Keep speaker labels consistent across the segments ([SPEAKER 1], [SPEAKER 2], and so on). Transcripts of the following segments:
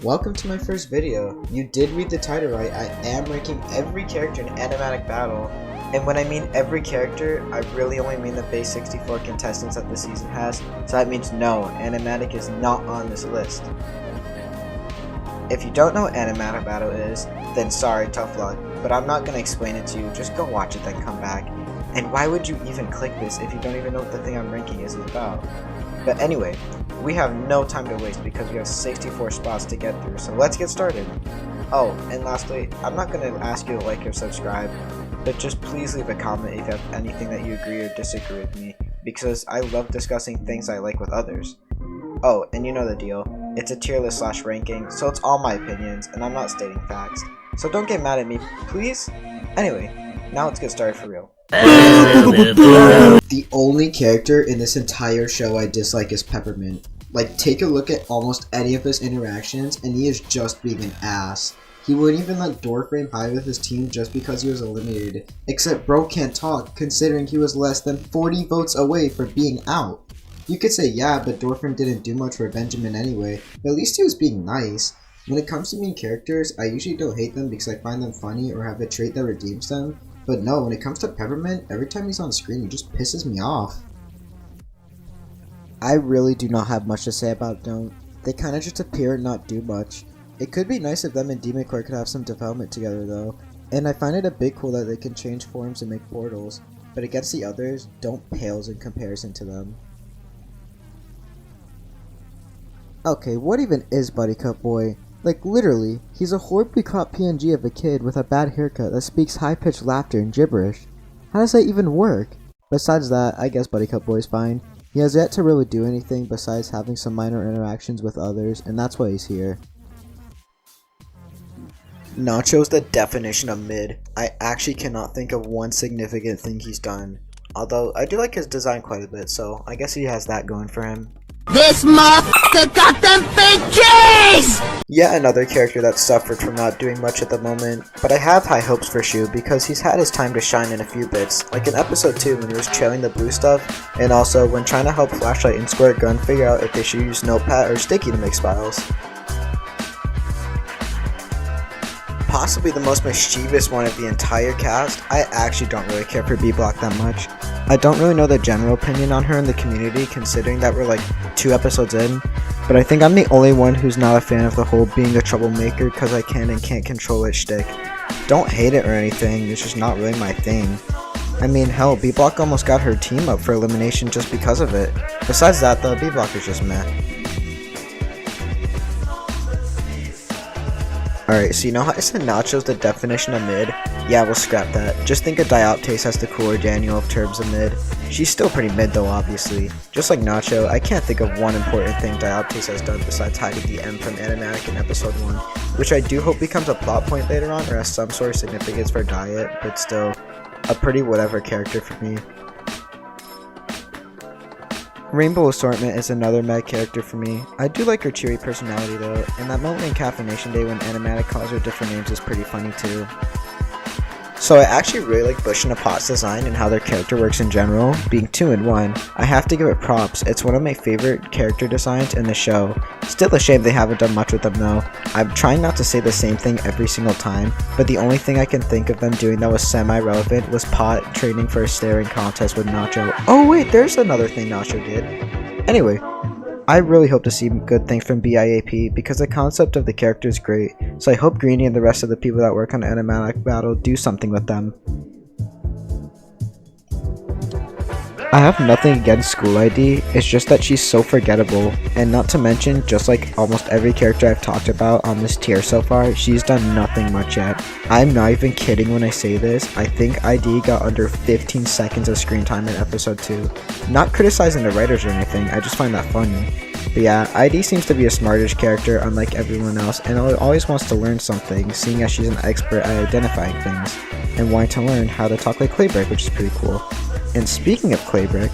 [SPEAKER 1] Welcome to my first video. You did read the title right. I am ranking every character in Animatic Battle. And when I mean every character, I really only mean the base 64 contestants that the season has. So that means no, Animatic is not on this list. If you don't know what Animatic Battle is, then sorry, tough luck. But I'm not going to explain it to you. Just go watch it, then come back. And why would you even click this if you don't even know what the thing I'm ranking is about? But anyway, we have no time to waste because we have 64 spots to get through, so let's get started. Oh, and lastly, I'm not going to ask you to like or subscribe, but just please leave a comment if you have anything that you agree or disagree with me, because I love discussing things I like with others. Oh, and you know the deal, it's a tier list / ranking, so it's all my opinions, and I'm not stating facts, so don't get mad at me, please? Anyway, now let's get started for real. The only character in this entire show I dislike is Peppermint. Like, take a look at almost any of his interactions, and he is just being an ass. He wouldn't even let Dorframe hide with his team just because he was eliminated. Except bro can't talk, considering he was less than 40 votes away from being out. You could say yeah, but Dorframe didn't do much for Benjamin anyway, but at least he was being nice. When it comes to main characters, I usually don't hate them because I find them funny or have a trait that redeems them. But no, when it comes to Peppermint, every time he's on screen, he just pisses me off. I really do not have much to say about Don't. They kinda just appear and not do much. It could be nice if them and Demon Core could have some development together though. And I find it a bit cool that they can change forms and make portals. But against the others, Don't pales in comparison to them. Okay, what even is Buddy Cup Boy? Like, literally, he's a horribly cropped PNG of a kid with a bad haircut that speaks high-pitched laughter and gibberish. How does that even work? Besides that, I guess Buddy Cup Boy's fine. He has yet to really do anything besides having some minor interactions with others, and that's why he's here. Nacho's the definition of mid. I actually cannot think of one significant thing he's done. Although, I do like his design quite a bit, so I guess he has that going for him.
[SPEAKER 2] This motherfucker got them big cheese!
[SPEAKER 1] Yet another character that suffered from not doing much at the moment, but I have high hopes for Shu because he's had his time to shine in a few bits, like in episode 2 when he was trailing the blue stuff, and also when trying to help Flashlight and Squirt Gun figure out if they should use Notepad or Sticky to make spiles. Possibly the most mischievous one of the entire cast, I actually don't really care for B-Block that much. I don't really know the general opinion on her in the community considering that we're like 2 episodes in, but I think I'm the only one who's not a fan of the whole being a troublemaker because I can and can't control it shtick. Don't hate it or anything, it's just not really my thing. I mean, hell, B-Block almost got her team up for elimination just because of it. Besides that though, B-Block is just meh. Alright, so you know how I said Nacho's the definition of mid? Yeah, we'll scrap that. Just think of Dioptase as the cooler Daniel of terms of mid. She's still pretty mid though, obviously. Just like Nacho, I can't think of one important thing Dioptase has done besides hiding the M from Animatic in episode 1, which I do hope becomes a plot point later on or has some sort of significance for Diet, but still, a pretty whatever character for me. Rainbow Assortment is another mad character for me. I do like her cheery personality though, and that moment in Caffeination Day when Animatic calls her different names is pretty funny too. So I actually really like Bush and Apat's design and how their character works in general, being 2 in 1. I have to give it props, it's one of my favorite character designs in the show. Still a shame they haven't done much with them though. I'm trying not to say the same thing every single time, but the only thing I can think of them doing that was semi-relevant was Pot training for a staring contest with Nacho. Oh wait, there's another thing Nacho did. Anyway, I really hope to see good things from BIAP because the concept of the character is great, so I hope Greeny and the rest of the people that work on Animatic Battle do something with them. I have nothing against School ID, it's just that she's so forgettable, and not to mention, just like almost every character I've talked about on this tier so far, she's done nothing much yet. I'm not even kidding when I say this, I think ID got under 15 seconds of screen time in episode 2. Not criticizing the writers or anything, I just find that funny. But yeah, ID seems to be a smartish character unlike everyone else, and always wants to learn something, seeing as she's an expert at identifying things, and wanting to learn how to talk like Claybrick, which is pretty cool. And speaking of Claybrick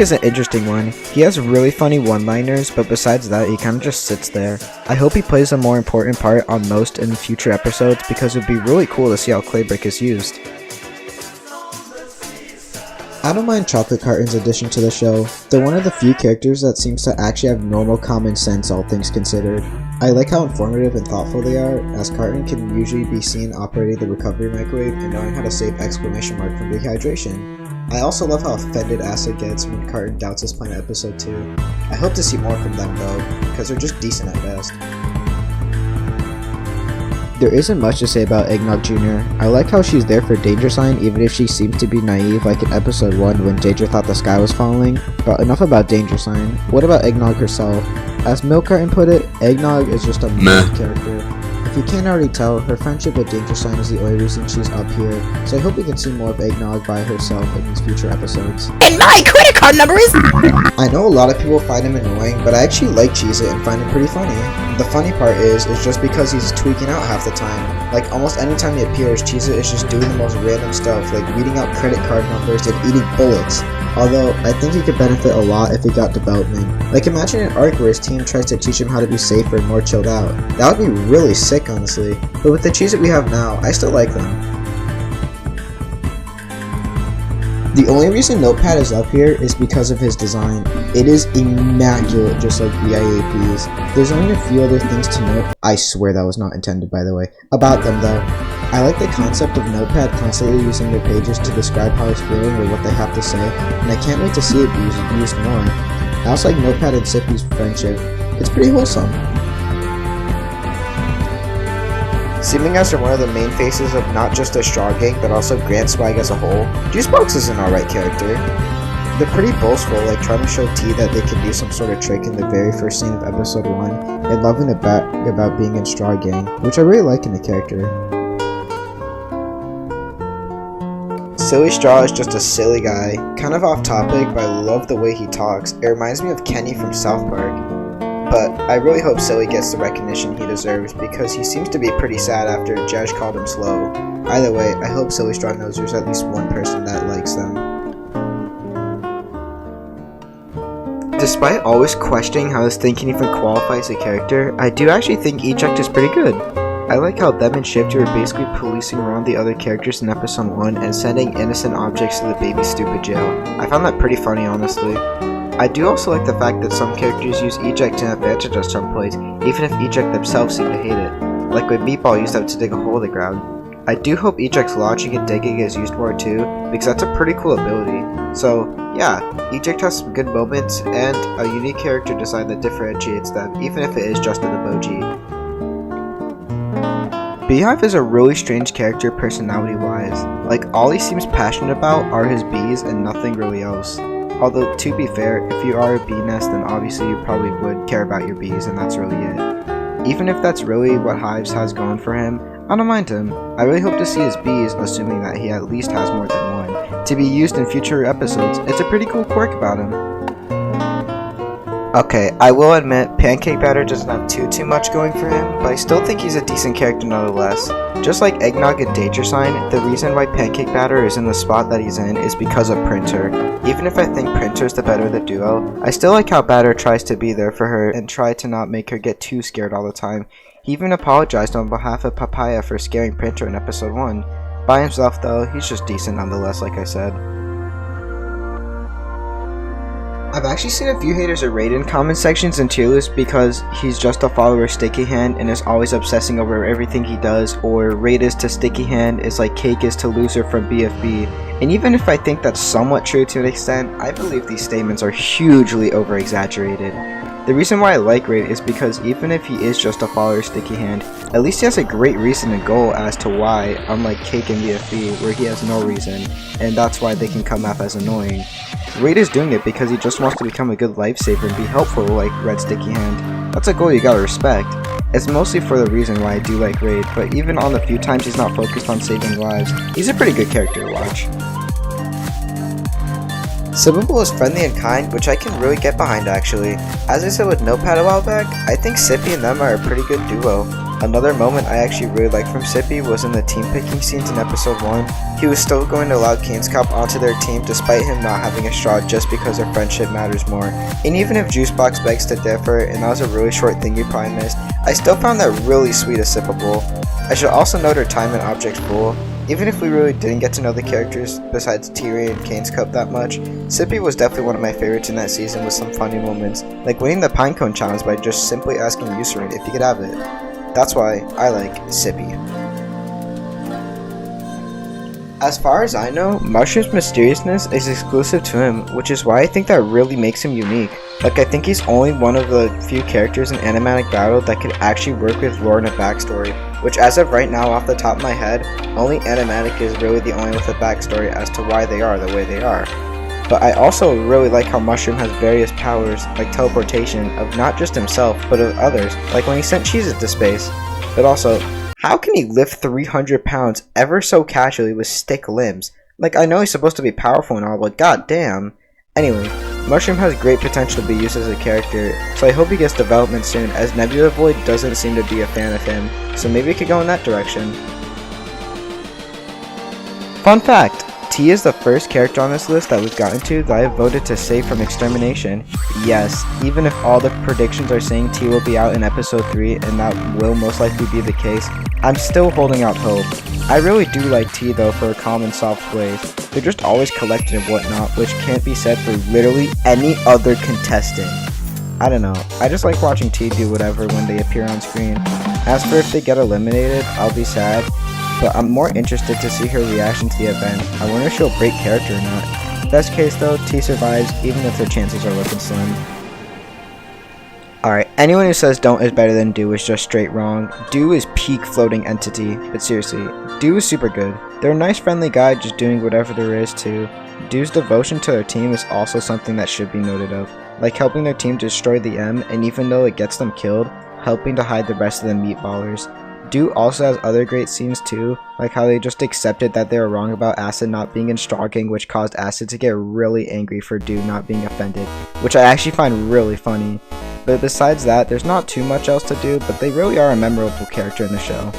[SPEAKER 1] is an interesting one. He has really funny one-liners, but besides that, he kinda just sits there. I hope he plays a more important part on most in future episodes because it would be really cool to see how Claybrick is used. I don't mind Chocolate Carton's addition to the show. They're one of the few characters that seems to actually have normal common sense, all things considered. I like how informative and thoughtful they are, as Carton can usually be seen operating the recovery microwave and knowing how to save exclamation mark from dehydration. I also love how offended Acid gets when Carton doubts his plan in episode 2. I hope to see more from them though, because they're just decent at best. There isn't much to say about Eggnog Jr. I like how she's there for Danger Sign even if she seems to be naive like in episode 1 when Danger thought the sky was falling. But enough about Danger Sign. What about Eggnog herself? As Milk Carton put it, Eggnog is just a meh character. If you can't already tell, her friendship with Danger Sign is the only reason she's up here, so I hope we can see more of Eggnog by herself in these future episodes.
[SPEAKER 2] And my credit card number is...
[SPEAKER 1] I know a lot of people find him annoying, but I actually like Cheez-It and find him pretty funny. The funny part is just because he's tweaking out half the time. Like almost any time he appears, Cheez-It is just doing the most random stuff, like reading out credit card numbers and eating bullets. Although, I think he could benefit a lot if he got development. Like imagine an arc where his team tries to teach him how to be safer and more chilled out. That would be really sick honestly. But with the Cheez-It we have now, I still like them. The only reason Notepad is up here is because of his design. It is immaculate just like BIAP's. There's only a few other things to note, I swear that was not intended by the way, about them though. I like the concept of Notepad constantly using their pages to describe how he's feeling or what they have to say, and I can't wait to see it used more. I also like Notepad and Sippy's friendship. It's pretty wholesome. Seeming as they're one of the main faces of not just a Straw Gang, but also Grand Swag as a whole, Juicebox is an alright character. They're pretty boastful, like trying to show T that they can do some sort of trick in the very first scene of episode 1, and loving about being in Straw Gang, which I really like in a character. Silly Straw is just a silly guy, kind of off topic, but I love the way he talks. It reminds me of Kenny from South Park. But I really hope Silly gets the recognition he deserves because he seems to be pretty sad after Josh called him slow. Either way, I hope Silly Straw knows there's at least one person that likes them. Despite always questioning how this thing can even qualify as a character, I do actually think Eject is pretty good. I like how them and Shifty are basically policing around the other characters in episode 1 and sending innocent objects to the baby stupid jail. I found that pretty funny honestly. I do also like the fact that some characters use Eject to advantage at some points, even if Eject themselves seem to hate it. Like when Meatball used that to dig a hole in the ground. I do hope Eject's launching and digging is used more too, because that's a pretty cool ability. So yeah, Eject has some good moments and a unique character design that differentiates them, even if it is just an emoji. Beehive is a really strange character personality-wise. Like all he seems passionate about are his bees and nothing really else. Although, to be fair, if you are a bee nest, then obviously you probably would care about your bees, and that's really it. Even if that's really what Hives has going for him, I don't mind him. I really hope to see his bees, assuming that he at least has more than one, to be used in future episodes. It's a pretty cool quirk about him. Okay, I will admit, Pancake Batter doesn't have too much going for him, but I still think he's a decent character nonetheless. Just like Eggnog and Danger Sign, the reason why Pancake Batter is in the spot that he's in is because of Printer. Even if I think Printer's the better of the duo, I still like how Batter tries to be there for her and try to not make her get too scared all the time. He even apologized on behalf of Papaya for scaring Printer in episode 1. By himself though, he's just decent nonetheless like I said. I've actually seen a few haters of Raiden comment sections and tier lists because he's just a follower of Sticky Hand and is always obsessing over everything he does, or Raid is to Sticky Hand is like Cake is to Loser from BFB. And even if I think that's somewhat true to an extent, I believe these statements are hugely over-exaggerated. The reason why I like Raid is because even if he is just a follower of Sticky Hand, at least he has a great reason and goal as to why, unlike Cake and BFB where he has no reason, and that's why they can come off as annoying. Raid is doing it because he just wants to become a good lifesaver and be helpful like Red Sticky Hand. That's a goal you gotta respect. It's mostly for the reason why I do like Raid, but even on the few times he's not focused on saving lives, he's a pretty good character to watch. Sippable is friendly and kind, which I can really get behind actually. As I said with Notepad a while back, I think Sippy and them are a pretty good duo. Another moment I actually really liked from Sippy was in the team picking scenes in episode 1. He was still going to allow Cane's Cop onto their team despite him not having a straw just because their friendship matters more. And even if Juicebox begs to differ and that was a really short thing you probably missed, I still found that really sweet of Sippable. I should also note her time and objects pool. Even if we really didn't get to know the characters besides T-Ray and Kane's Cup that much, Sippy was definitely one of my favorites in that season with some funny moments, like winning the Pinecone challenge by just simply asking Eucerin if he could have it. That's why I like Sippy. As far as I know, Mushroom's mysteriousness is exclusive to him, which is why I think that really makes him unique. Like, I think he's only one of the few characters in Animatic Battle that could actually work with lore and a backstory, which as of right now off the top of my head, only Animatic is really the only with a backstory as to why they are the way they are. But I also really like how Mushroom has various powers, like teleportation, of not just himself, but of others, like when he sent cheeses into space. But also, how can he lift 300 pounds ever so casually with stick limbs? Like, I know he's supposed to be powerful and all, but goddamn. Anyway, Mushroom has great potential to be used as a character, so I hope he gets development soon, as Nebula Void doesn't seem to be a fan of him, so maybe it could go in that direction. Fun fact! T is the first character on this list that we've gotten to that I have voted to save from extermination. Yes, even if all the predictions are saying T will be out in episode 3, and that will most likely be the case, I'm still holding out hope. I really do like T though for her calm and soft ways. They're just always collected and whatnot, which can't be said for literally any other contestant. I don't know, I just like watching T do whatever when they appear on screen. As for if they get eliminated, I'll be sad. But I'm more interested to see her reaction to the event. I wonder if she'll break character or not. Best case though, T survives even if their chances are looking slim. Alright, anyone who says Don't is better than Do is just straight wrong. Do is peak floating entity, but seriously, Do is super good. They're a nice friendly guy just doing whatever there is to. Do's devotion to their team is also something that should be noted of, like helping their team destroy the M, and even though it gets them killed, helping to hide the rest of the meatballers. Do also has other great scenes too, like how they just accepted that they were wrong about Acid not being in Straw Gang, which caused Acid to get really angry for Do not being offended, which I actually find really funny. But besides that, there's not too much else to do, but they really are a memorable character in the show.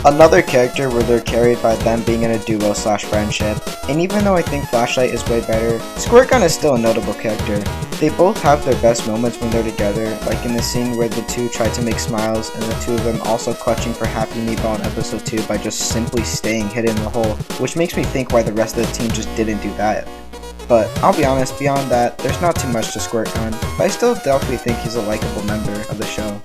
[SPEAKER 1] Another character where they're carried by them being in a duo slash friendship, and even though I think Flashlight is way better, Squirt Gun is still a notable character. They both have their best moments when they're together, like in the scene where the two try to make smiles and the two of them also clutching for Happy Meatball in episode 2 by just simply staying hidden in the hole, which makes me think why the rest of the team just didn't do that. But I'll be honest, beyond that, there's not too much to Squirt Gun, but I still definitely think he's a likable member of the show.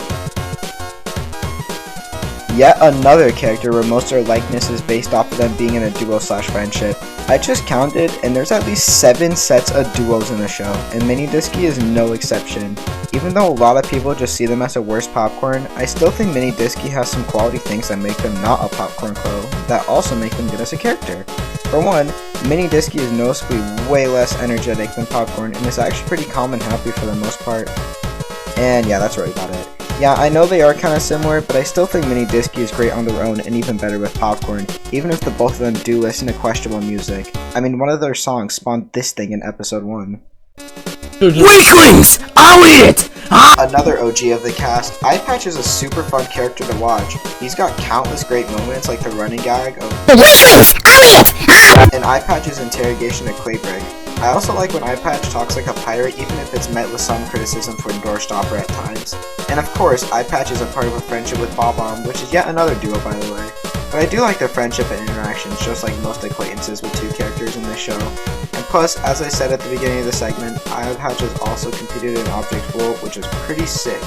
[SPEAKER 1] Yet another character where most of their likeness is based off of them being in a duo slash friendship. I just counted, and there's at least 7 sets of duos in the show, and Minidisky is no exception. Even though a lot of people just see them as a worse popcorn, I still think Minidisky has some quality things that make them not a popcorn crow, that also make them good as a character. For one, Minidisky is noticeably way less energetic than popcorn, and is actually pretty calm and happy for the most part. And yeah, that's really about it. Yeah, I know they are kind of similar, but I still think Minidisky is great on their own and even better with popcorn, even if the both of them do listen to questionable music. I mean, one of their songs spawned this thing in episode 1.
[SPEAKER 2] Weaklings! I'll eat it!
[SPEAKER 1] Another OG of the cast, Eyepatch is a super fun character to watch. He's got countless great moments like the running gag of
[SPEAKER 2] Weaklings! I'll eat it!
[SPEAKER 1] and Eyepatch's interrogation of Claybrick. I also like when Eyepatch talks like a pirate even if it's met with some criticism for Doorstopper at times. And of course, Eyepatch is a part of a friendship with Bob-omb, which is yet another duo by the way. But I do like their friendship and interactions, just like most acquaintances with two characters in this show. And plus, as I said at the beginning of the segment, Eyepatch has also competed in Object Pool, which is pretty sick.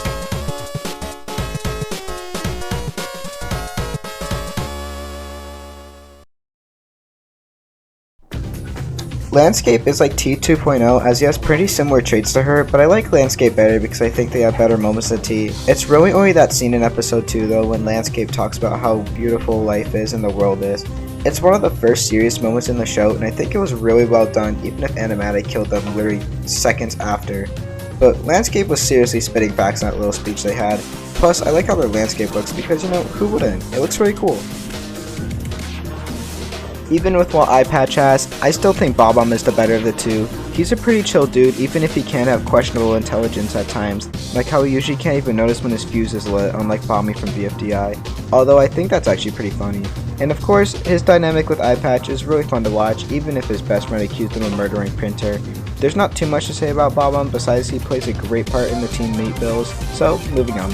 [SPEAKER 1] Landscape is like T 2.0 as he has pretty similar traits to her, but I like Landscape better because I think they have better moments than T. It's really only that scene in episode 2 though when Landscape talks about how beautiful life is and the world is. It's one of the first serious moments in the show and I think it was really well done even if Animatic killed them literally seconds after. But Landscape was seriously spitting facts in that little speech they had. Plus I like how their landscape looks because you know, who wouldn't? It looks really cool. Even with what Eyepatch has, I still think Bob-omb is the better of the two. He's a pretty chill dude even if he can have questionable intelligence at times, like how he usually can't even notice when his fuse is lit, unlike Bommy from BFDI, although I think that's actually pretty funny. And of course, his dynamic with Eyepatch is really fun to watch even if his best friend accused him of murdering Printer. There's not too much to say about Bob-omb besides he plays a great part in the team meat bills, so moving on.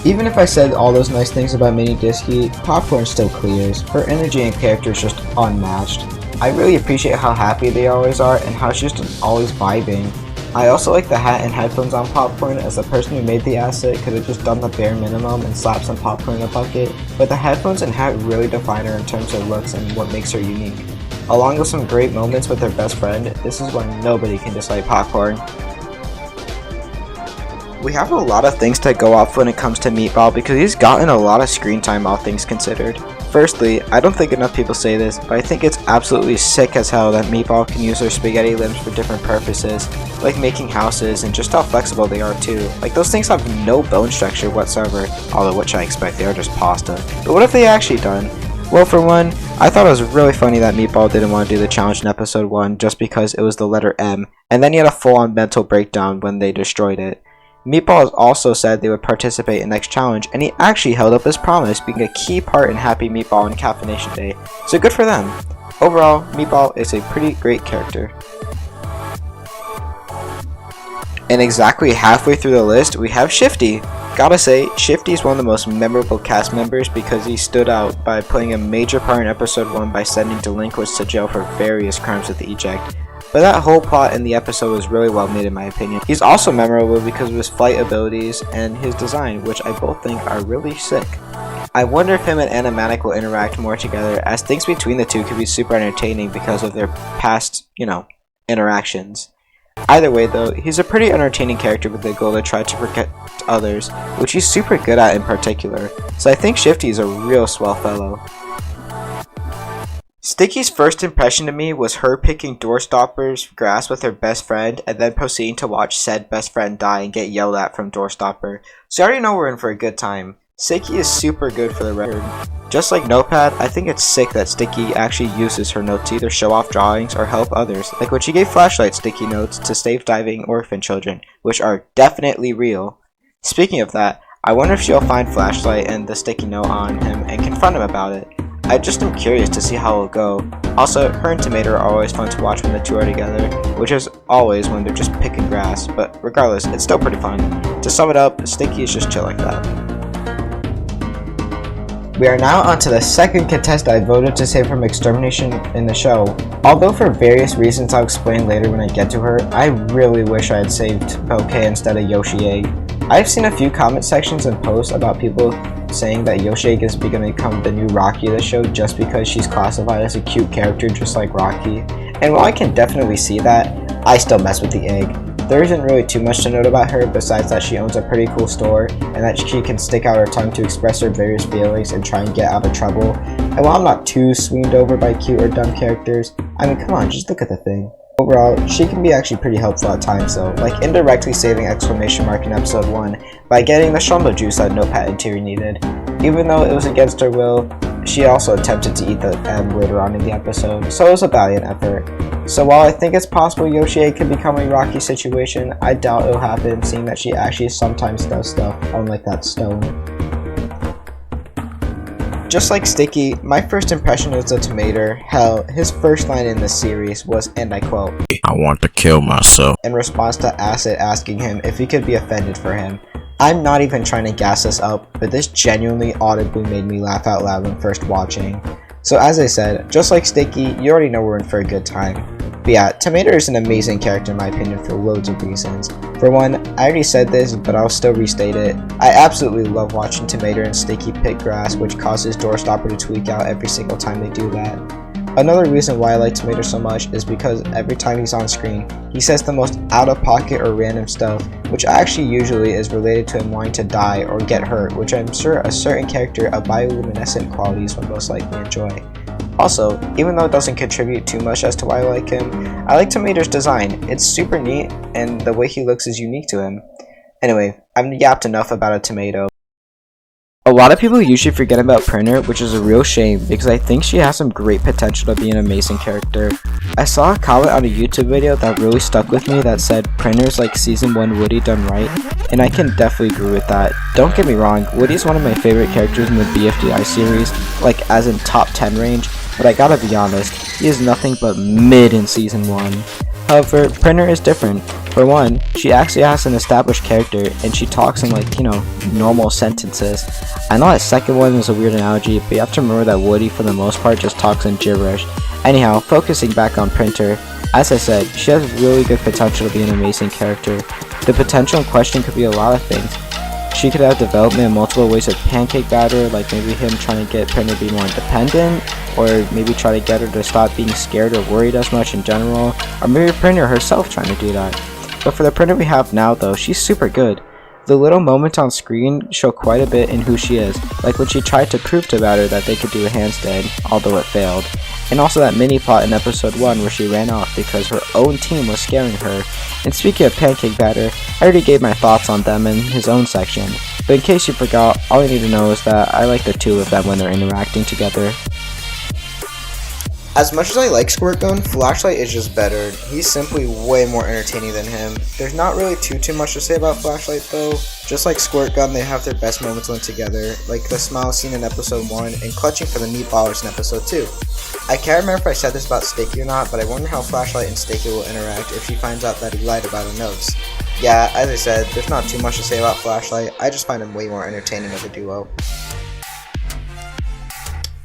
[SPEAKER 1] Even if I said all those nice things about Mini Disky, Popcorn still clears. Her energy and character is just unmatched. I really appreciate how happy they always are and how she's just always vibing. I also like the hat and headphones on Popcorn, as the person who made the asset could have just done the bare minimum and slapped some popcorn in a bucket, but the headphones and hat really define her in terms of looks and what makes her unique. Along with some great moments with her best friend, this is why nobody can dislike Popcorn. We have a lot of things to go off when it comes to Meatball because he's gotten a lot of screen time, all things considered. Firstly, I don't think enough people say this, but I think it's absolutely sick as hell that Meatball can use her spaghetti limbs for different purposes, like making houses and just how flexible they are too. Like, those things have no bone structure whatsoever, although which I expect they are just pasta. But what have they actually done? Well, for one, I thought it was really funny that Meatball didn't want to do the challenge in episode 1 just because it was the letter M, and then he had a full-on mental breakdown when they destroyed it. Meatball also said they would participate in next challenge, and he actually held up his promise, being a key part in Happy Meatball and Caffeination Day, so good for them. Overall, Meatball is a pretty great character. And exactly halfway through the list, we have Shifty. Gotta say, Shifty is one of the most memorable cast members because he stood out by playing a major part in episode 1 by sending delinquents to jail for various crimes with the eject. But that whole plot in the episode was really well made in my opinion. He's also memorable because of his flight abilities and his design, which I both think are really sick. I wonder if him and Animatic will interact more together, as things between the two could be super entertaining because of their past, interactions. Either way though, he's a pretty entertaining character with the goal to try to protect others, which he's super good at in particular, so I think Shifty is a real swell fellow. Sticky's first impression to me was her picking Doorstopper's grass with her best friend and then proceeding to watch said best friend die and get yelled at from Doorstopper, so I already know we're in for a good time. Sticky is super good for the record. Just like Notepad, I think it's sick that Sticky actually uses her notes to either show off drawings or help others, like when she gave Flashlight sticky notes to save diving orphan children, which are definitely real. Speaking of that, I wonder if she'll find Flashlight and the sticky note on him and confront him about it. I just am curious to see how it'll go. Also, her and Tomato are always fun to watch when the two are together, which is always when they're just picking grass, but regardless, it's still pretty fun. To sum it up, Sticky is just chill like that. We are now onto the second contestant I voted to save from extermination in the show. Although for various reasons I'll explain later when I get to her, I really wish I had saved Bouquet instead of Yoshi Egg. I've seen a few comment sections and posts about people saying that Yoshi Egg is going to become the new Rocky of the show just because she's classified as a cute character just like Rocky. And while I can definitely see that, I still mess with the egg. There isn't really too much to note about her besides that she owns a pretty cool store and that she can stick out her tongue to express her various feelings and try and get out of trouble. And while I'm not too swooned over by cute or dumb characters, I mean, come on, just look at the thing. Overall, she can be actually pretty helpful at times though, like indirectly saving exclamation mark in episode 1 by getting the Shumbo juice that Notepad Interior needed. Even though it was against her will, she also attempted to eat the M later on in the episode, so it was a valiant effort. So while I think it's possible Yoshi Egg could become a Rocky situation, I doubt it'll happen seeing that she actually sometimes does stuff, unlike that stone. Just like Sticky, my first impression was the Tomato. Hell, his first line in the series was, and I quote,
[SPEAKER 3] "I want to kill myself,"
[SPEAKER 1] in response to Acid asking him if he could be offended for him. I'm not even trying to gas this up, but this genuinely audibly made me laugh out loud when first watching. So as I said, just like Sticky, you already know we're in for a good time. But yeah, Tomato is an amazing character in my opinion for loads of reasons. For one, I already said this, but I'll still restate it. I absolutely love watching Tomato and Sticky pick grass, which causes Doorstopper to tweak out every single time they do that. Another reason why I like Tomato so much is because every time he's on screen, he says the most out-of-pocket or random stuff, which actually usually is related to him wanting to die or get hurt, which I'm sure a certain character of bioluminescent qualities would most likely enjoy. Also, even though it doesn't contribute too much as to why I like him, I like Tomato's design. It's super neat, and the way he looks is unique to him. Anyway, I've yapped enough about a Tomato. A lot of people usually forget about Printer, which is a real shame because I think she has some great potential to be an amazing character. I saw a comment on a YouTube video that really stuck with me that said Printer's like season 1 Woody done right, and I can definitely agree with that. Don't get me wrong, Woody's one of my favorite characters in the BFDI series, like as in top 10 range, but I gotta be honest, he is nothing but mid in season 1. However, Printer is different. For one, she actually has an established character and she talks in like, normal sentences. I know that second one is a weird analogy, but you have to remember that Woody for the most part just talks in gibberish. Anyhow, focusing back on Printer, as I said, she has really good potential to be an amazing character. The potential in question could be a lot of things. She could have development in multiple ways of pancake batter, like maybe him trying to get Printer to be more independent, or maybe try to get her to stop being scared or worried as much in general, or maybe Printer herself trying to do that. But for the Printer we have now though, she's super good. The little moments on screen show quite a bit in who she is, like when she tried to prove to Batter that they could do a handstand, although it failed. And also that mini plot in episode 1 where she ran off because her own team was scaring her. And speaking of Pancake Batter, I already gave my thoughts on them in his own section. But in case you forgot, all you need to know is that I like the two of them when they're interacting together. As much as I like Squirt Gun, Flashlight is just better. He's simply way more entertaining than him. There's not really too much to say about Flashlight though. Just like Squirt Gun, they have their best moments when together, like the smile scene in episode 1 and clutching for the meatballers in episode 2. I can't remember if I said this about Sticky or not, but I wonder how Flashlight and Sticky will interact if she finds out that he lied about her notes. Yeah, as I said, there's not too much to say about Flashlight, I just find him way more entertaining as a duo.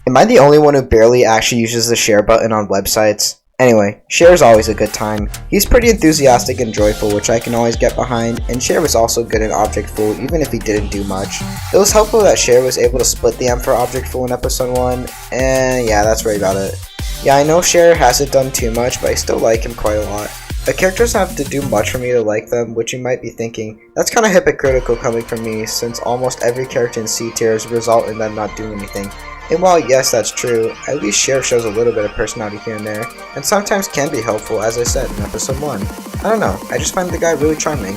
[SPEAKER 1] Am I the only one who barely actually uses the share button on websites? Anyway, Share is always a good time. He's pretty enthusiastic and joyful, which I can always get behind, and Share was also good in Object Fool even if he didn't do much. It was helpful that Share was able to split the M for Object Fool in episode 1, and yeah, that's really about it. Yeah, I know Share hasn't done too much, but I still like him quite a lot. The characters have to do much for me to like them, which you might be thinking, that's kinda hypocritical coming from me, since almost every character in C tiers result in them not doing anything. And while yes, that's true, at least Share shows a little bit of personality here and there, and sometimes can be helpful, as I said in episode 1. I don't know, I just find the guy really charming.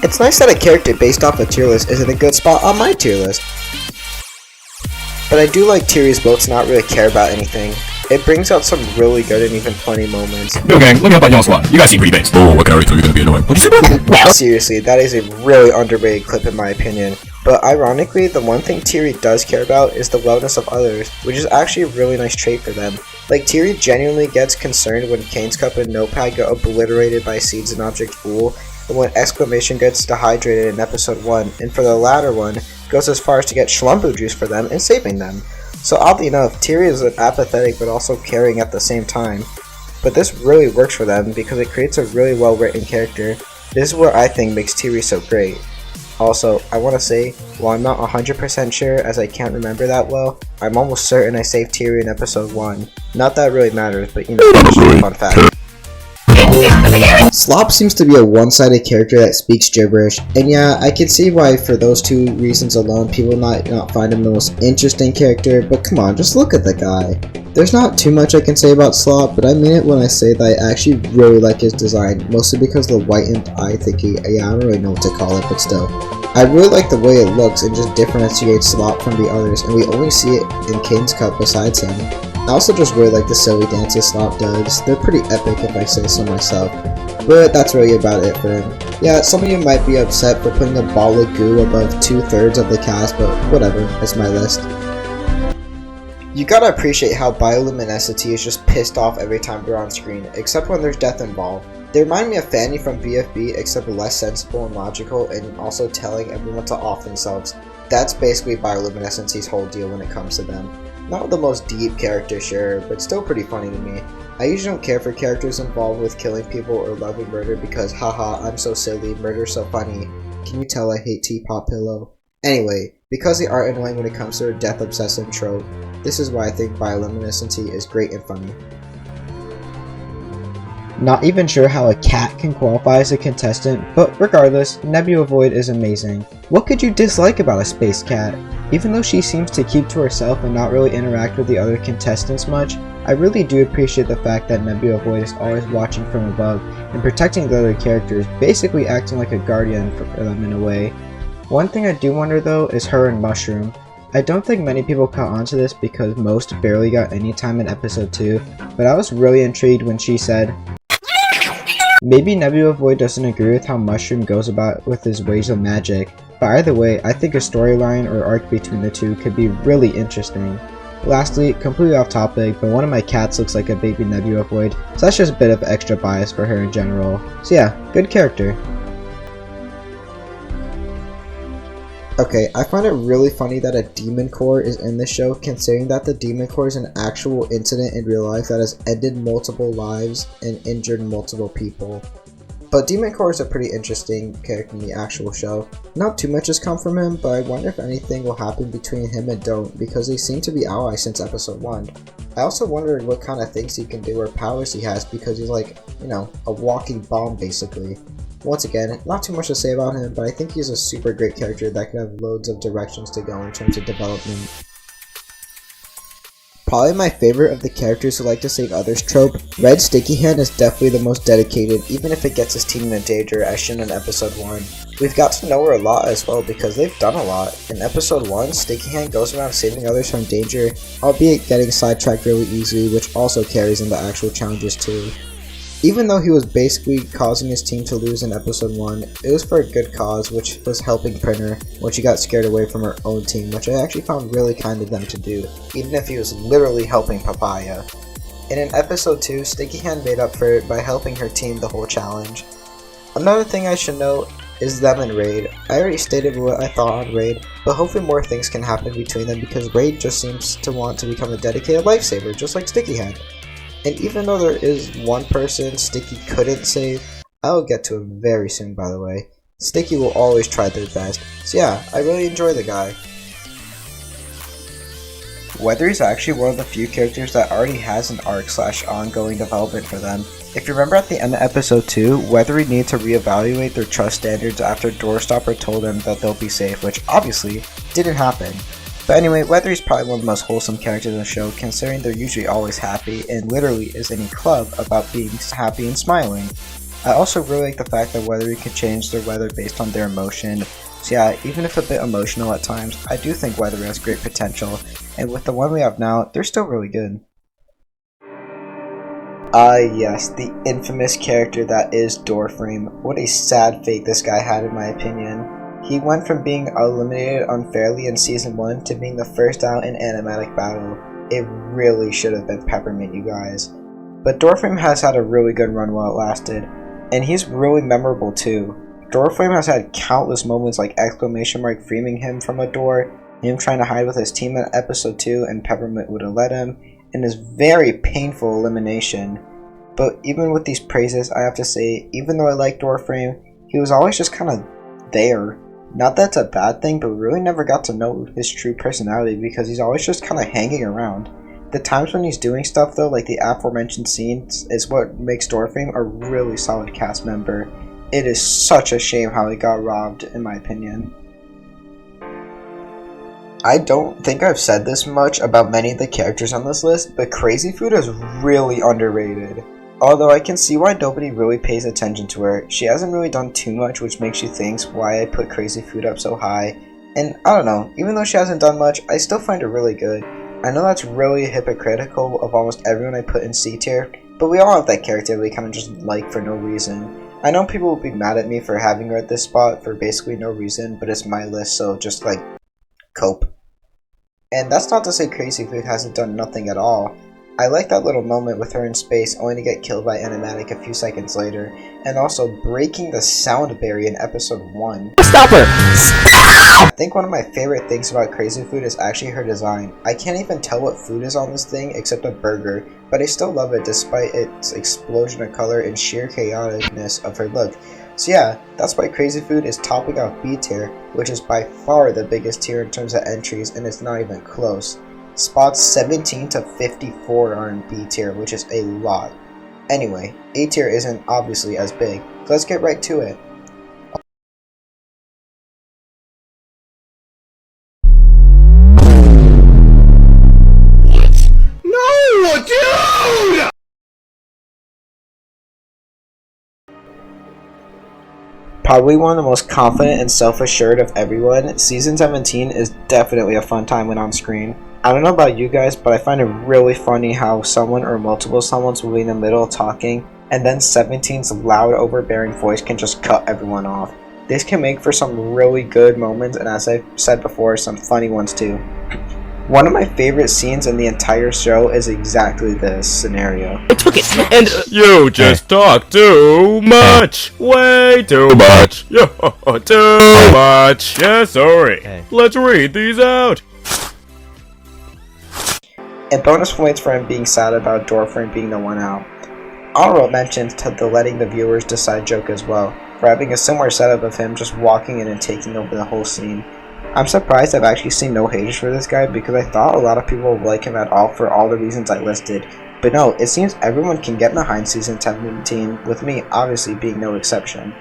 [SPEAKER 1] It's nice that a character based off a tier list is in a good spot on my tier list. But I do like Tiri's vote to not really care about anything. It brings out some really good and even funny moments.
[SPEAKER 3] Yo gang, let me help out y'all's squad. You guys seem pretty based. Oh, what character are you gonna be annoying? What'd you say, bro?
[SPEAKER 1] Seriously, that is a really underrated clip in my opinion. But ironically, the one thing Tiri does care about is the wellness of others, which is actually a really nice trait for them. Like, Tiri genuinely gets concerned when Kane's Cup and Notepad get obliterated by seeds in Object Fool, and when Exclamation gets dehydrated in episode 1, and for the latter one, goes as far as to get Schlumbo juice for them and saving them. So oddly enough, Tiri is apathetic but also caring at the same time. But this really works for them because it creates a really well written character. This is what I think makes Tiri so great. Also, I want to say, while I'm not 100% sure as I can't remember that well, I'm almost certain I saved Tiri in episode 1. Not that it really matters, but you know, it's just a fun fact. Slop seems to be a one-sided character that speaks gibberish, and yeah, I can see why for those two reasons alone people might not find him the most interesting character, but come on, just look at the guy. There's not too much I can say about Slop, but I mean it when I say that I actually really like his design, mostly because the whitened eye thingy, yeah, I don't really know what to call it, but still. I really like the way it looks and just differentiates Slop from the others, and we only see it in Kane's Cup besides him. I also just really like the silly dances Slop does. They're pretty epic if I say so myself. But that's really about it for him. Yeah, some of you might be upset for putting a ball of goo above 2/3 of the cast, but whatever, it's my list. You gotta appreciate how Bioluminescence is just pissed off every time they're on screen, except when there's death involved. They remind me of Fanny from BFB, except less sensible and logical, and also telling everyone to off themselves. That's basically Bioluminescence's whole deal when it comes to them. Not the most deep character, sure, but still pretty funny to me. I usually don't care for characters involved with killing people or loving murder because haha, I'm so silly, murder's so funny. Can you tell I hate Teapot Pillow? Anyway, because they are annoying when it comes to a death obsessive trope, this is why I think Bioluminescence is great and funny. Not even sure how a cat can qualify as a contestant, but regardless, Nebula Void is amazing. What could you dislike about a space cat? Even though she seems to keep to herself and not really interact with the other contestants much, I really do appreciate the fact that Nebula Void is always watching from above and protecting the other characters, basically acting like a guardian for them in a way. One thing I do wonder though is her and Mushroom. I don't think many people caught on to this because most barely got any time in episode 2, but I was really intrigued when she said, maybe Nebula Void doesn't agree with how Mushroom goes about with his ways of magic, but either way, I think a storyline or arc between the two could be really interesting. Lastly, completely off topic, but one of my cats looks like a baby Nebula Void, so that's just a bit of extra bias for her in general. So yeah, good character. Okay, I find it really funny that a demon core is in this show, considering that the demon core is an actual incident in real life that has ended multiple lives and injured multiple people. But Demon Core is a pretty interesting character in the actual show. Not too much has come from him, but I wonder if anything will happen between him and Don't, because they seem to be allies since episode 1. I also wondered what kind of things he can do or powers he has, because he's like, you know, a walking bomb basically. Once again, not too much to say about him, but I think he's a super great character that can have loads of directions to go in terms of development. Probably my favorite of the characters who like to save others trope, Red Sticky Hand is definitely the most dedicated, even if it gets his team in danger, as shown in episode 1. We've got to know her a lot as well, because they've done a lot. In episode 1, Sticky Hand goes around saving others from danger, albeit getting sidetracked really easily, which also carries into actual challenges too. Even though he was basically causing his team to lose in episode 1, it was for a good cause, which was helping Printer when she got scared away from her own team, which I actually found really kind of them to do, even if he was literally helping Papaya. And in episode 2, Sticky Hand made up for it by helping her team the whole challenge. Another thing I should note is them and Raid. I already stated what I thought on Raid, but hopefully more things can happen between them because Raid just seems to want to become a dedicated lifesaver, just like Sticky Hand. And even though there is one person Sticky couldn't save, I'll get to him very soon by the way. Sticky will always try their best, so yeah, I really enjoy the guy. Weather is actually one of the few characters that already has an arc/ongoing development for them. If you remember at the end of episode 2, Weathery needed to reevaluate their trust standards after Doorstopper told them that they'll be safe, which obviously didn't happen. But anyway, Weathery's probably one of the most wholesome characters in the show, considering they're usually always happy and literally is in a club about being happy and smiling. I also really like the fact that Weathery can change their weather based on their emotion. So yeah, even if a bit emotional at times, I do think Weathery has great potential, and with the one we have now, they're still really good. Yes, the infamous character that is Doorframe. What a sad fate this guy had in my opinion. He went from being eliminated unfairly in Season 1 to being the first out in Animatic Battle. It really should have been Peppermint, you guys. But Doorframe has had a really good run while it lasted, and he's really memorable too. Doorframe has had countless moments like exclamation mark freeing him from a door, him trying to hide with his team in episode 2 and Peppermint would have let him, and his very painful elimination. But even with these praises, I have to say, even though I like Doorframe, he was always just kind of there. Not that it's a bad thing, but we really never got to know his true personality because he's always just kind of hanging around. The times when he's doing stuff though, like the aforementioned scenes, is what makes Doorframe a really solid cast member. It is such a shame how he got robbed, in my opinion. I don't think I've said this much about many of the characters on this list, but Crazy Food is really underrated. Although I can see why nobody really pays attention to her, she hasn't really done too much, which makes you think why I put Crazy Food up so high. And I don't know, even though she hasn't done much, I still find her really good. I know that's really hypocritical of almost everyone I put in C tier, but we all have that character we kind of just like for no reason. I know people will be mad at me for having her at this spot for basically no reason, but it's my list, so just like, cope. And that's not to say Crazy Food hasn't done nothing at all. I like that little moment with her in space only to get killed by Animatic a few seconds later, and also breaking the sound barrier in episode 1.
[SPEAKER 2] Stop her!
[SPEAKER 1] I think one of my favorite things about Crazy Food is actually her design. I can't even tell what food is on this thing except a burger, but I still love it despite its explosion of color and sheer chaoticness of her look. So yeah, that's why Crazy Food is topping out B tier, which is by far the biggest tier in terms of entries, and it's not even close. Spots 17 to 54 are in B tier, which is a lot. Anyway, A tier isn't obviously as big, so let's get right to it.
[SPEAKER 2] No, dude!
[SPEAKER 1] Probably one of the most confident and self-assured of everyone, Season 17 is definitely a fun time when on screen. I don't know about you guys, but I find it really funny how someone or multiple someones will be in the middle talking, and then 17's loud overbearing voice can just cut everyone off. This can make for some really good moments, and as I said before, some funny ones too. One of my favorite scenes in the entire show is exactly this scenario.
[SPEAKER 4] I took it, and
[SPEAKER 3] You just talk too much. Way too much. Yo, too much. Yeah, sorry. Let's read these out.
[SPEAKER 1] And bonus points for him being sad about Dorframe being the one out. Honorable mentions to the letting the viewers decide joke as well, for having a similar setup of him just walking in and taking over the whole scene. I'm surprised I've actually seen no haters for this guy because I thought a lot of people would like him at all for all the reasons I listed. But no, it seems everyone can get behind Season 17, with me obviously being no exception.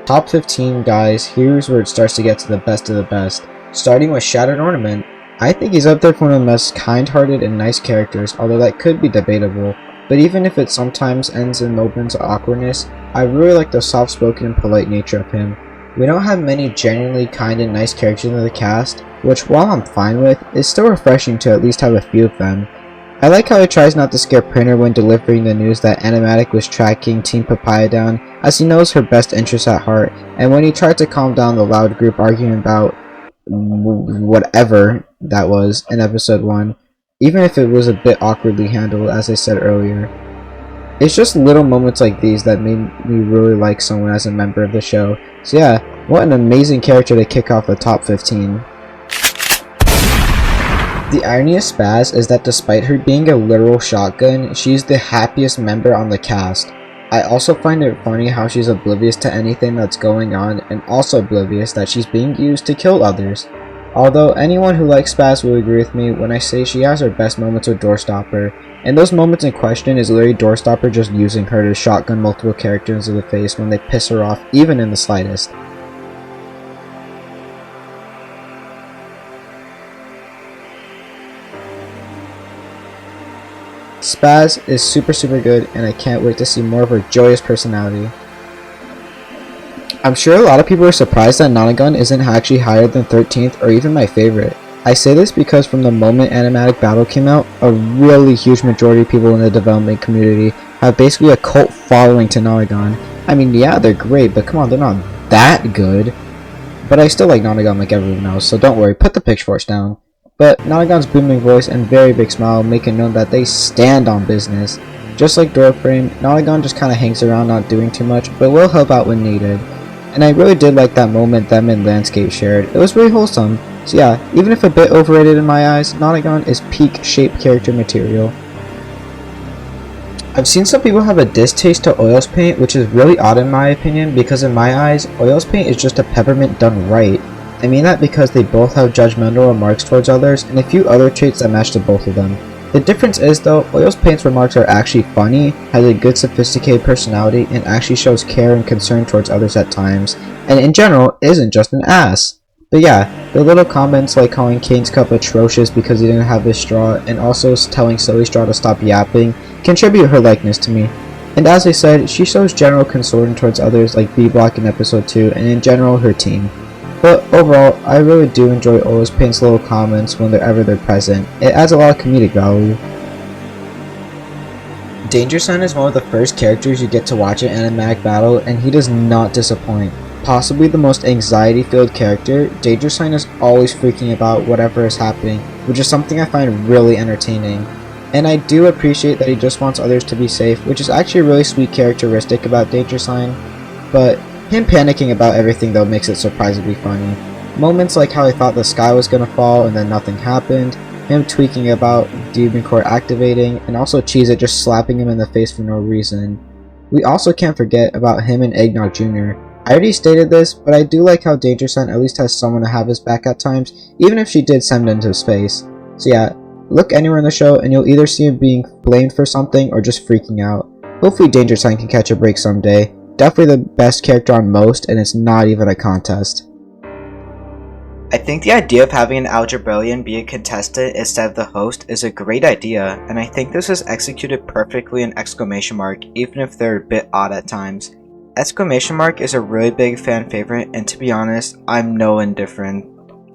[SPEAKER 5] Top 15 guys, here's where it starts to get to the best of the best. Starting with Shattered Ornament. I think he's up there for one of the most kind-hearted and nice characters, although that could be debatable. But even if it sometimes ends in moments of awkwardness, I really like the soft-spoken and polite nature of him. We don't have many genuinely kind and nice characters in the cast, which while I'm fine with, is still refreshing to at least have a few of them. I like how he tries not to scare Printer when delivering the news that Animatic was tracking Team Papaya down, as he knows her best interests at heart, and when he tried to calm down the loud group arguing about whatever that was in episode 1, even if it was a bit awkwardly handled as I said earlier. It's just little moments like these that made me really like someone as a member of the show. So yeah, what an amazing character to kick off the top 15. The irony of Spaz is that despite her being a literal shotgun, she's the happiest member on the cast. I also find it funny how she's oblivious to anything that's going on and also oblivious that she's being used to kill others. Although anyone who likes Spaz will agree with me when I say she has her best moments with Doorstopper, and those moments in question is literally Doorstopper just using her to shotgun multiple characters in the face when they piss her off even in the slightest. Spaz is super good and I can't wait to see more of her joyous personality. I'm sure a lot of people are surprised that Nonagon isn't actually higher than 13th or even my favorite. I say this because from the moment Animatic Battle came out, a really huge majority of people in the development community have basically a cult following to Nonagon. I mean, yeah, they're great, but come on, they're not that good. But I still like Nonagon like everyone else, so don't worry, put the pitchforks down. But Nonagon's booming voice and very big smile make it known that they stand on business. Just like Doorframe, Nonagon just kinda hangs around not doing too much, but will help out when needed. And I really did like that moment them and Landscape shared. It was really wholesome. So yeah, even if a bit overrated in my eyes, Nonagon is peak shape character material. I've seen some people have a distaste to Oils Paint, which is really odd in my opinion, because in my eyes, Oils Paint is just a peppermint done right. I mean that because they both have judgmental remarks towards others, and a few other traits that match to both of them. The difference is though, Oils Paint's remarks are actually funny, has a good sophisticated personality, and actually shows care and concern towards others at times, and in general, isn't just an ass. But yeah, the little comments like calling Kane's cup atrocious because he didn't have his straw, and also telling Silly Straw to stop yapping, contribute her likeness to me. And as I said, she shows general concern towards others like B-Block in episode 2, and in general her team. But overall, I really do enjoy Oils Paint's little comments whenever they're present. It adds a lot of comedic value. Danger Sign is one of the first characters you get to watch in Animatic Battle, and he does not disappoint. Possibly the most anxiety-filled character, Danger Sign is always freaking about whatever is happening, which is something I find really entertaining. And I do appreciate that he just wants others to be safe, which is actually a really sweet characteristic about Danger Sign. But him panicking about everything though makes it surprisingly funny. Moments like how he thought the sky was gonna fall and then nothing happened, him tweaking about Demon Core activating, and also Cheez-It just slapping him in the face for no reason. We also can't forget about him and Eggnog Jr. I already stated this, but I do like how Danger Sign at least has someone to have his back at times, even if she did send him to space. So yeah, look anywhere in the show and you'll either see him being blamed for something or just freaking out. Hopefully Danger Sign can catch a break someday. Definitely the best character on most, and it's not even a contest.
[SPEAKER 1] I think the idea of having an Algebraian be a contestant instead of the host is a great idea, and I think this is executed perfectly in Exclamation Mark, even if they're a bit odd at times. Exclamation Mark is a really big fan favorite, and to be honest, I'm no indifferent.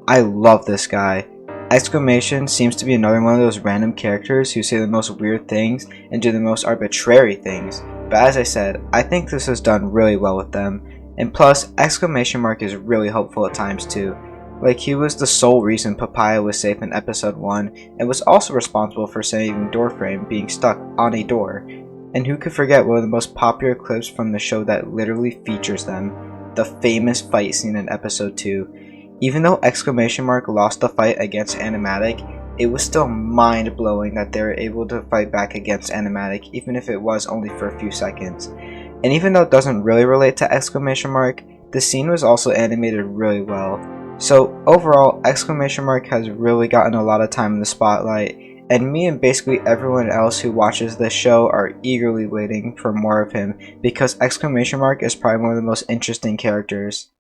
[SPEAKER 1] I love this guy. Exclamation seems to be another one of those random characters who say the most weird things and do the most arbitrary things. But as I said, I think this is done really well with them, and plus, Exclamation Mark is really hopeful at times too. Like he was the sole reason Papaya was safe in episode 1 and was also responsible for saving Doorframe being stuck on a door. And who could forget one of the most popular clips from the show that literally features them, the famous fight scene in episode 2. Even though Exclamation Mark lost the fight against Animatic, it was still mind-blowing that they were able to fight back against Animatic, even if it was only for a few seconds. And even though it doesn't really relate to Exclamation Mark, the scene was also animated really well. So overall, Exclamation Mark has really gotten a lot of time in the spotlight, and me and basically everyone else who watches this show are eagerly waiting for more of him, because Exclamation Mark is probably one of the most interesting characters.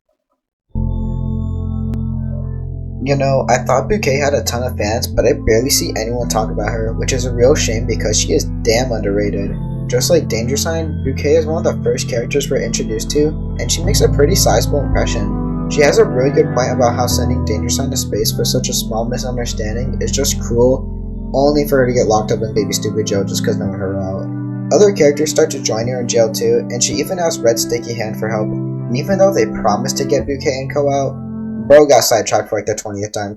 [SPEAKER 1] You know, I thought Bouquet had a ton of fans, but I barely see anyone talk about her, which is a real shame because she is damn underrated. Just like Danger Sign, Bouquet is one of the first characters we're introduced to, and she makes a pretty sizable impression. She has a really good point about how sending Danger Sign to space for such a small misunderstanding is just cruel, only for her to get locked up in Baby Stupid Joe just because no one heard her out. Other characters start to join her in jail too, and she even asks Red Sticky Hand for help, and even though they promised to get Bouquet and Co out, bro got sidetracked for like the 20th time.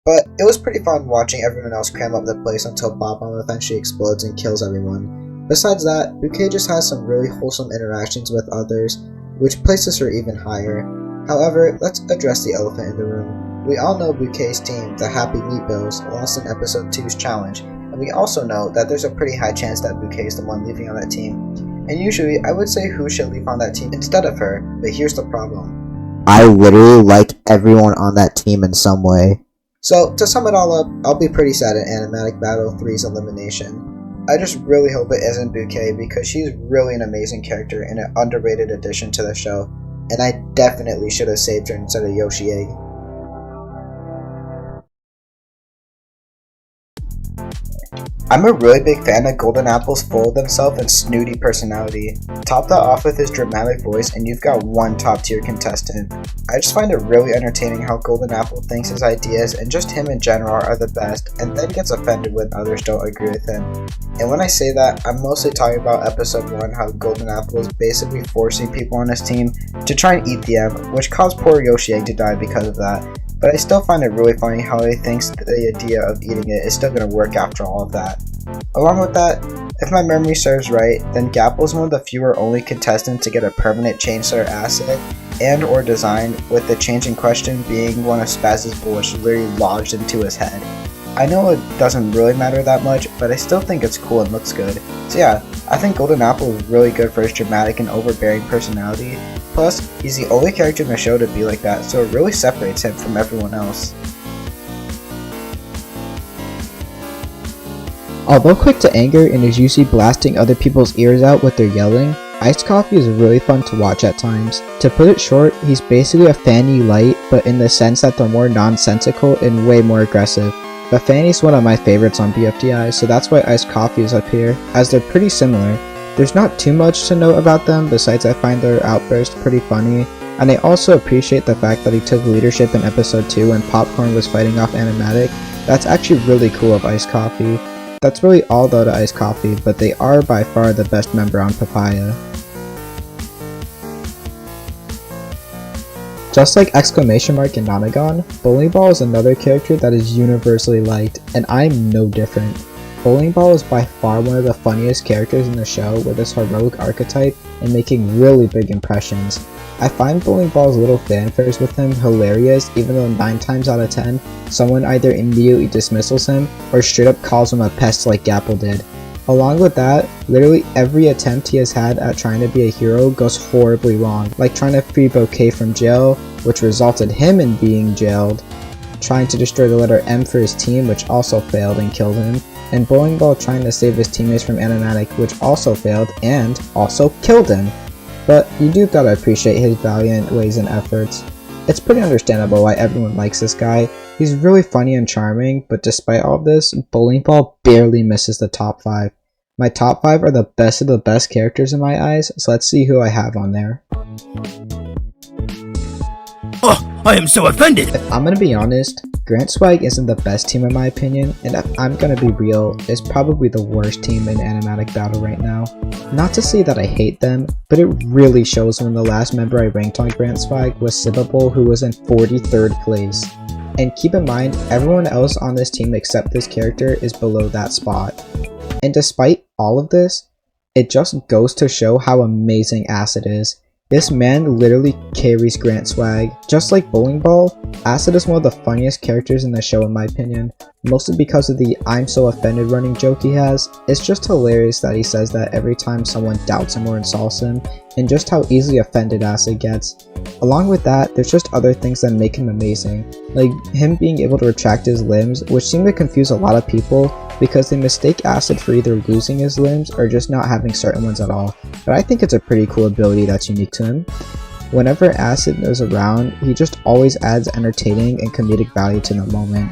[SPEAKER 1] But it was pretty fun watching everyone else cram up the place until Bob-omb eventually explodes and kills everyone. Besides that, Bouquet just has some really wholesome interactions with others, which places her even higher. However, let's address the elephant in the room. We all know Bouquet's team, the Happy Meatbills, lost in episode 2's challenge, and we also know that there's a pretty high chance that Bouquet is the one leaving on that team. And usually, I would say who should leave on that team instead of her, but here's the problem.
[SPEAKER 5] I literally like everyone on that team in some way.
[SPEAKER 1] So, to sum it all up, I'll be pretty sad at Animatic Battle 3's elimination. I just really hope it isn't Bouquet because she's really an amazing character and an underrated addition to the show, and I definitely should have saved her instead of Yoshi Egg. I'm a really big fan of Golden Apple's full of themselves and snooty personality. Top that off with his dramatic voice and you've got one top tier contestant. I just find it really entertaining how Golden Apple thinks his ideas and just him in general are the best and then gets offended when others don't agree with him. And when I say that, I'm mostly talking about episode 1, how Golden Apple is basically forcing people on his team to try and eat the M, which caused poor Yoshi Egg to die because of that. But I still find it really funny how he thinks the idea of eating it is still going to work after all of that. Along with that, if my memory serves right, then Gapple is one of the few or only contestants to get a permanent change to their asset and or design, with the change in question being one of Spaz's bullets literally lodged into his head. I know it doesn't really matter that much, but I still think it's cool and looks good. So yeah, I think Golden Apple is really good for his dramatic and overbearing personality. Plus, he's the only character in the show to be like that, so it really separates him from everyone else.
[SPEAKER 5] Although quick to anger and is usually blasting other people's ears out with their yelling, Iced Coffee is really fun to watch at times. To put it short, he's basically a Fanny Lite, but in the sense that they're more nonsensical and way more aggressive. But Fanny's one of my favorites on BFDI, so that's why Iced Coffee is up here, as they're pretty similar. There's not too much to know about them, besides I find their outburst pretty funny, and I also appreciate the fact that he took leadership in episode 2 when Popcorn was fighting off Animatic. That's actually really cool of Iced Coffee. That's really all though to Iced Coffee, but they are by far the best member on Papaya. Just like Exclamation Mark and Nonagon, Bowling Ball is another character that is universally liked, and I'm no different. Bowling Ball is by far one of the funniest characters in the show with his heroic archetype and making really big impressions. I find Bowling Ball's little fanfares with him hilarious, even though 9 times out of 10, someone either immediately dismisses him or straight up calls him a pest like Gapple did. Along with that, literally every attempt he has had at trying to be a hero goes horribly wrong, like trying to free Bouquet from jail, which resulted him in being jailed, trying to destroy the letter M for his team, which also failed and killed him, and Bowling Ball trying to save his teammates from Animatic, which also failed and also killed him. But you do gotta appreciate his valiant ways and efforts. It's pretty understandable why everyone likes this guy. He's really funny and charming, but despite all this, Bowling Ball barely misses the top 5. My top 5 are the best of the best characters in my eyes, so let's see who I have on there.
[SPEAKER 2] Oh, I am so offended!
[SPEAKER 5] If I'm gonna be honest, Grant Swag isn't the best team in my opinion, and if I'm gonna be real, it's probably the worst team in Animatic Battle right now. Not to say that I hate them, but it really shows when the last member I ranked on Grant Swag was Sibable, who was in 43rd place. And keep in mind, everyone else on this team except this character is below that spot. And despite all of this, it just goes to show how amazing Acid is. This man literally carries Grant swag. Just like Bowling Ball, Acid is one of the funniest characters in the show in my opinion, mostly because of the "I'm so offended" running joke he has. It's just hilarious that he says that every time someone doubts him or insults him, and just how easily offended Acid gets. Along with that, there's just other things that make him amazing, like him being able to retract his limbs, which seem to confuse a lot of people because they mistake Acid for either losing his limbs or just not having certain ones at all, but I think it's a pretty cool ability that's unique to him. Whenever Acid is around, he just always adds entertaining and comedic value to the moment.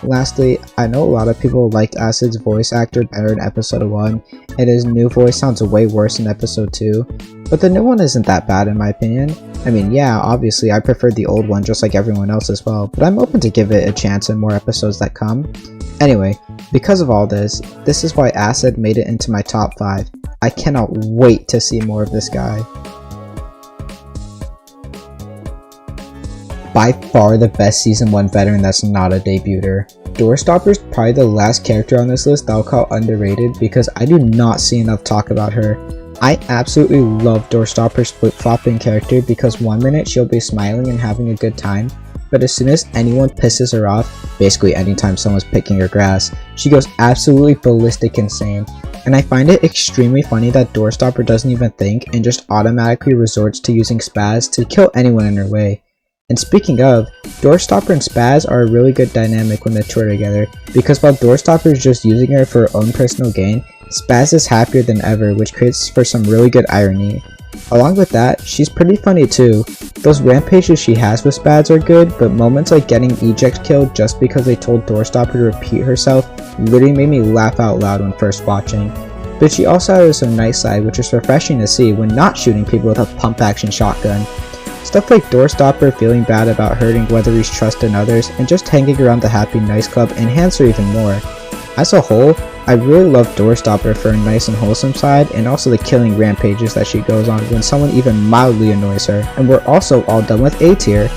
[SPEAKER 5] Lastly, I know a lot of people liked Acid's voice actor better in episode 1, and his new voice sounds way worse in episode 2, but the new one isn't that bad in my opinion. I mean, yeah, obviously I preferred the old one just like everyone else as well, but I'm open to give it a chance in more episodes that come. Anyway, because of all this is why Acid made it into my top 5. I cannot wait to see more of this guy. By far the best season 1 veteran that's not a debuter. Doorstopper's probably the last character on this list that I'll call underrated because I do not see enough talk about her. I absolutely love Doorstopper's flip-flopping character because one minute she'll be smiling and having a good time, but as soon as anyone pisses her off, basically anytime someone's picking her grass, she goes absolutely ballistic insane. And I find it extremely funny that Doorstopper doesn't even think and just automatically resorts to using spaz to kill anyone in her way. And speaking of, Doorstopper and Spaz are a really good dynamic when they tour together, because while Doorstopper is just using her for her own personal gain, Spaz is happier than ever, which creates for some really good irony. Along with that, she's pretty funny too. Those rampages she has with Spaz are good, but moments like getting eject killed just because they told Doorstopper to repeat herself literally made me laugh out loud when first watching. But she also has a nice side, which is refreshing to see when not shooting people with a pump action shotgun. Stuff like Doorstopper feeling bad about hurting Weathery's trust in others and just hanging around the Happy Nice Club enhance her even more. As a whole, I really love Doorstopper for her nice and wholesome side and also the killing rampages that she goes on when someone even mildly annoys her. And we're also all done with A tier.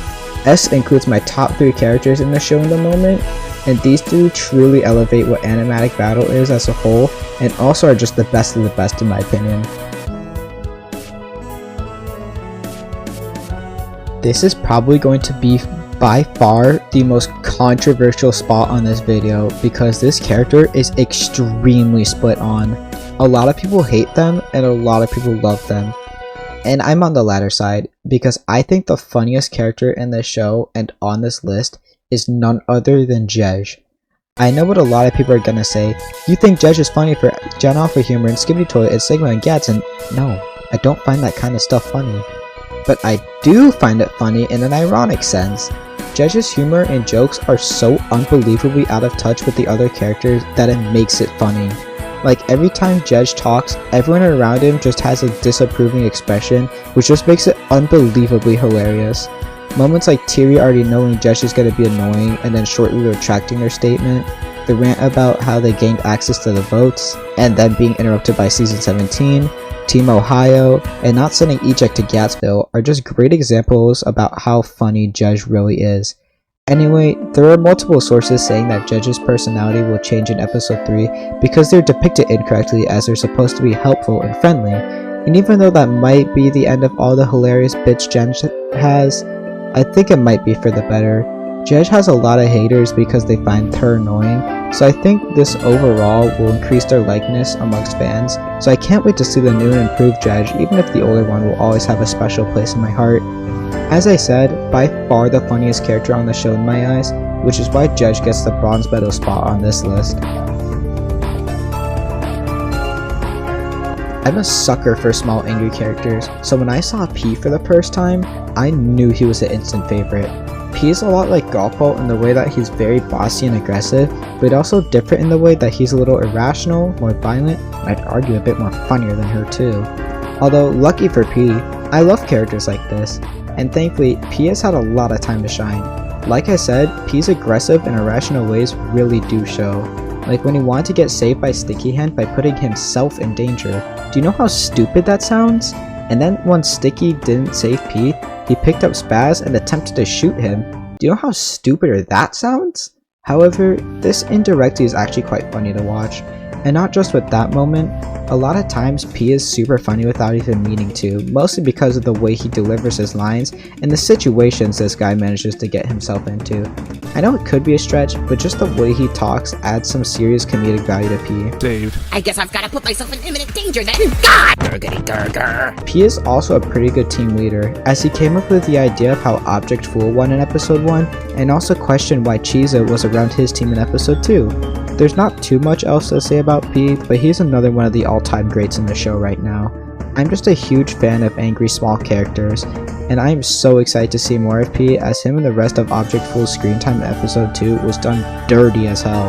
[SPEAKER 5] S includes my top 3 characters in the show in the moment, and these 2 truly elevate what Animatic Battle is as a whole and also are just the best of the best in my opinion. This is probably going to be by far the most controversial spot on this video because this character is extremely split on. A lot of people hate them and a lot of people love them. And I'm on the latter side because I think the funniest character in this show and on this list is none other than Jej. I know what a lot of people are gonna say. You think Jej is funny for Gen Alpha humor and Skibbity Toilet and Sigma and Gats, and no, I don't find that kind of stuff funny. But I do find it funny in an ironic sense. Jej's humor and jokes are so unbelievably out of touch with the other characters that it makes it funny. Like every time Jej talks, everyone around him just has a disapproving expression, which just makes it unbelievably hilarious. Moments like Teary already knowing Jej is going to be annoying and then shortly retracting their statement, the rant about how they gained access to the votes, and then being interrupted by Season 17, Team Ohio, and not sending eject to Gatsville are just great examples about how funny Jej really is. Anyway, there are multiple sources saying that Jej's personality will change in episode 3 because they're depicted incorrectly as they're supposed to be helpful and friendly, and even though that might be the end of all the hilarious bits Jej has, I think it might be for the better. Jej has a lot of haters because they find her annoying, so I think this overall will increase their likeness amongst fans, so I can't wait to see the new and improved Jej, even if the older one will always have a special place in my heart. As I said, by far the funniest character on the show in my eyes, which is why Jej gets the bronze medal spot on this list. I'm a sucker for small angry characters, so when I saw P for the first time, I knew he was an instant favorite. P is a lot like Golpo in the way that he's very bossy and aggressive, but also different in the way that he's a little irrational, more violent, and I'd argue a bit more funnier than her too. Although, lucky for P, I love characters like this, and thankfully, P has had a lot of time to shine. Like I said, P's aggressive and irrational ways really do show. Like when he wanted to get saved by Sticky Hand by putting himself in danger. Do you know how stupid that sounds? And then once Sticky didn't save P, he picked up Spaz and attempted to shoot him, Do you know how stupider that sounds? However, this indirectly is actually quite funny to watch. And not just with that moment, a lot of times P is super funny without even meaning to, mostly because of the way he delivers his lines and the situations this guy manages to get himself into. I know it could be a stretch, but just the way he talks adds some serious comedic value to P.
[SPEAKER 3] Saved.
[SPEAKER 2] I guess I've gotta put myself in imminent danger then. God! Gurgity gurgur.
[SPEAKER 5] P is also a pretty good team leader, as he came up with the idea of how Object Fool won in episode 1, and also questioned why Chiza was around his team in episode 2. There's not too much else to say about P, but he's another one of the all-time greats in the show right now. I'm just a huge fan of angry small characters, and I am so excited to see more of P, as him and the rest of Object Fool's screen time in episode 2 was done dirty as hell.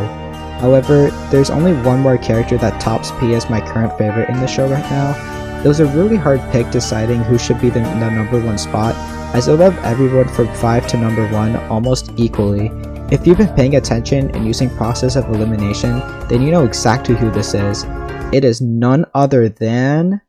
[SPEAKER 5] However, there's only one more character that tops P as my current favorite in the show right now. It was a really hard pick deciding who should be the number 1 spot, as I love everyone from 5 to number 1 almost equally. If you've been paying attention and using process of elimination, then you know exactly who this is. It is none other than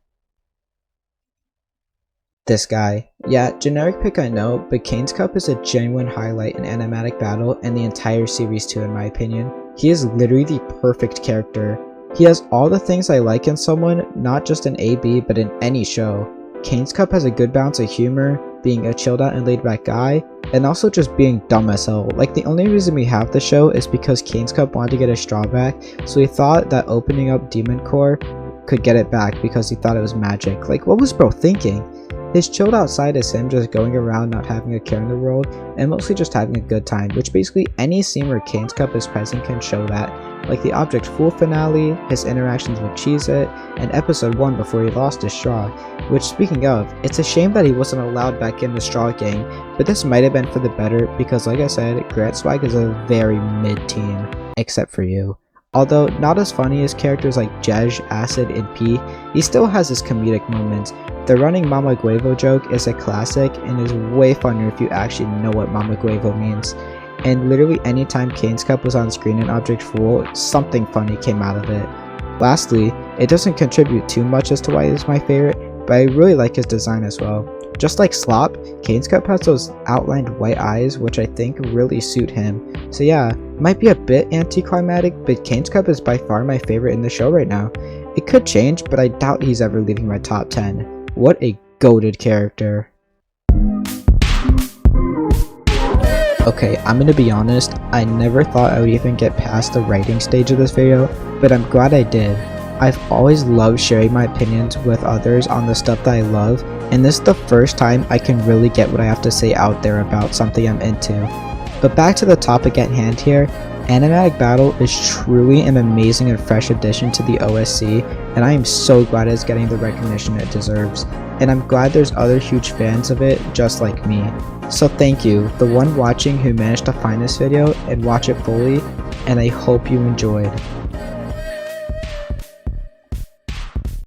[SPEAKER 5] this guy. Yeah, generic pick I know, but Kane's Cup is a genuine highlight in Animatic Battle and the entire series too in my opinion. He is literally the perfect character. He has all the things I like in someone, not just in AB but in any show. Kane's Cup has a good balance of humor, being a chilled out and laid back guy, and also just being dumb as hell. Like, the only reason we have the show is because Kane's Cup wanted to get a straw back, so he thought that opening up Demon Core could get it back because he thought it was magic. Like, what was bro thinking? His chilled out side is him just going around not having a care in the world and mostly just having a good time, which basically any scene where Kane's Cup is present can show that. Like the Object Fool finale, his interactions with Cheez-It, and episode 1 before he lost his straw. Which, speaking of, it's a shame that he wasn't allowed back in the Straw Gang, but this might have been for the better because, like I said, Grant Swag is a very mid team, except for you. Although not as funny as characters like Jej, Acid, and P, he still has his comedic moments. The running Mama Guevo joke is a classic and is way funnier if you actually know what Mama Guevo means. And literally anytime Kane's Cup was on screen in Object Fool, something funny came out of it. Lastly, it doesn't contribute too much as to why he's my favorite, but I really like his design as well. Just like Slop, Kane's Cup has those outlined white eyes which I think really suit him. So yeah, might be a bit anticlimactic, but Kane's Cup is by far my favorite in the show right now. It could change, but I doubt he's ever leaving my top 10. What a goated character. Okay, I'm gonna be honest, I never thought I would even get past the writing stage of this video, but I'm glad I did. I've always loved sharing my opinions with others on the stuff that I love, and this is the first time I can really get what I have to say out there about something I'm into. But back to the topic at hand here, Animatic Battle is truly an amazing and fresh addition to the OSC, and I am so glad it's getting the recognition it deserves. And I'm glad there's other huge fans of it just like me. So thank you, the one watching who managed to find this video and watch it fully, and I hope you enjoyed.